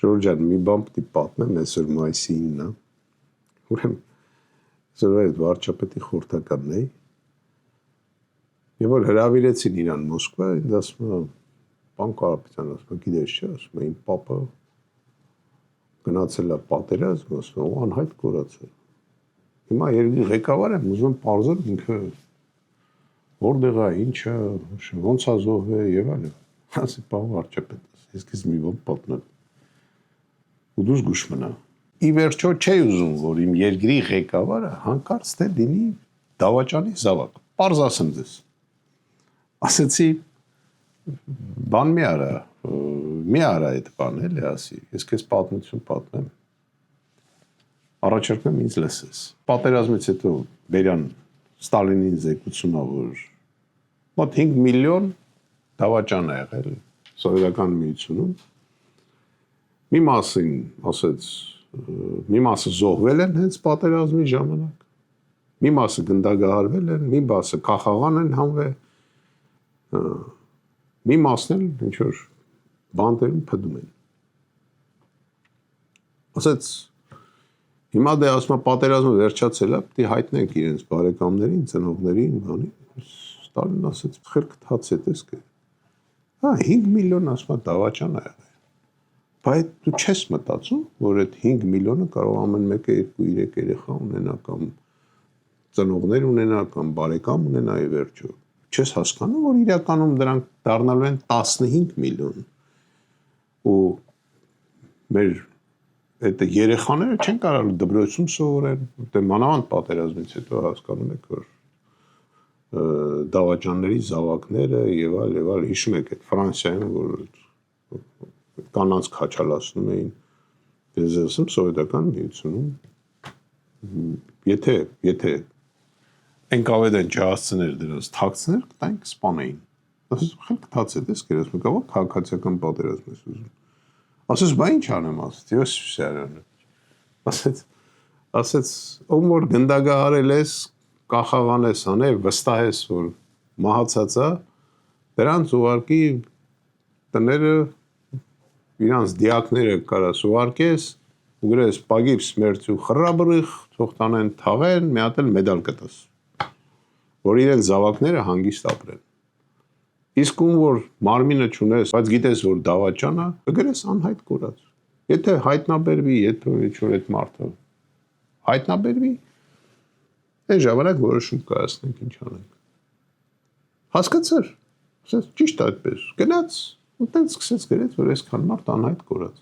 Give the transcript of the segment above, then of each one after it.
Ժորժան, մի բան պիտի պատմեմ, այսօր մայիսի 9-ն է։ Ուրեմն այսօր այդ վարչապետի խորհրդականն էի։ Եվ որ հրավիրեցին իրան Մոսկվա, ինձ ասում է, բան Կարապետյան, ասում է, գիտես չէ, ասում է, իմ պապը գնացել է պատերազմ, ասում է, անհայտ կորացել։ Հիմա երկրի ղեկավար եմ, ուզում եմ պարզել ինքը որտեղ է, ինչ է, ոնց է զոհվել եւ այլն։ Ասի, պարոն վարչապետ, ես քեզ մի բան պատմեմ։ Ու դու զգուշ մնա։ Ի վերջո չի ուզում, որ իմ երկրի ղեկավարը հանկարծ թե լինի դավաճանի զավակ։ Պարզ ասեմ ձեզ։ Ասեցի, բան մի արա այդ բան էլի ասի, ես քեզ պատմություն պատմեմ։ Առաջարկեմ ինձ լսես։ Պատերազմից հետո Բերյան Ստալինին զեկուցումա, որ մոտ 5 միլիոն դավաճան է եղել Սովետական Միությունում։ Մի մասին ասեց, մի մասը զոհվել են հենց պատերազմի ժամանակ, մի մասը գնդագահարվել են, մի մասը կախաղան են հանվել, մի մասն էլ ինչ որ բանտերում փդում են։ Ասեց, հիմա դե ասում է պատերազմը վերջացել է, պիտի հայտնենք իրենց բարեկամներին, ծնողներին, բանի։ Ստալինն ասեց, խելք թաց է, տեսք է։ Հա, 5 միլիոն ասում է դավաճան է եղել։ Բայց դու չես մտածում, որ այդ 5 միլիոնը կարող ամեն մեկը 2-3 երեխա ունենա կամ ծնողներ ունենա կամ բարեկամ ունենա ի վերջո։ Չես հասկանում, որ իրականում դրանք դառնալու են 15 միլիոն։ Ու մեր այդ երեխաները չեն կարող դպրոցում սովորեն, դե մանավանդ պատերազմից հետո հասկանում եք, որ դավաճանների զավակները եւ այլ հիշում եք այդ Ֆրանսիայում, որ կանանց քաչալացնում էին, ես ասում Սովետական Միությունում, եթե ընկավեդ են չհասցներ դրանց թաքցներ, կտանք սպանեին։ Ասես խելք թաց է, դες կերես մեկավ քաղաքացիական պատերազմ ես ուզում։ Ասես բա ինչ անեմ, ասեց Յոսիֆ Սարյանը։ Ասեց ում որ գնդագահարել ես, կախաղան ես անել, վստահ ես, որ մահացած է, դրանց ուղարկի տները իրանց դիակները կարաս ուղարկես, ու գրես պագիվ սմերցու խռաբրիխ, թող տանեն թաղեն, մի հատ էլ մեդալ կտաս, որ իրեն զավակները հանգիստ ապրեն։ Իսկ ում որ մարմինը չունես, բայց գիտես, որ դավաճան է, կգրես անհայտ կորած։ Եթե հայտնաբերվի, եթե ինչ-որ այդ մարդը հայտնաբերվի, այն ժամանակ որոշում կայացնենք ինչ անենք։ Հասկացար, ասես ճիշտ այդպես, գնաց, ու տենց սկսեց գրեց, որ այսքան մարդ անհայտ կորած։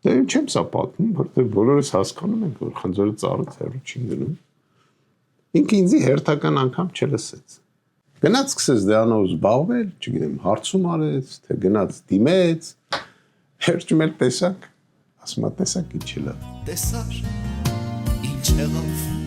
Դե չեմ սա պատմում, որտեղ բոլորս հասկանում ենք, որ խնձորը ծառից հեռու չի գնում։ Ինքը ինձի հերթական անգամ չլսեց։ Գնաց սկսեց դրանով զբաղվել, չգիտեմ, հարցում արեց, թե գնաց դիմեց, հերջում էլ տեսակ, ասում է տեսակ ինչ լավ։ Տեսար, ինչ եղավ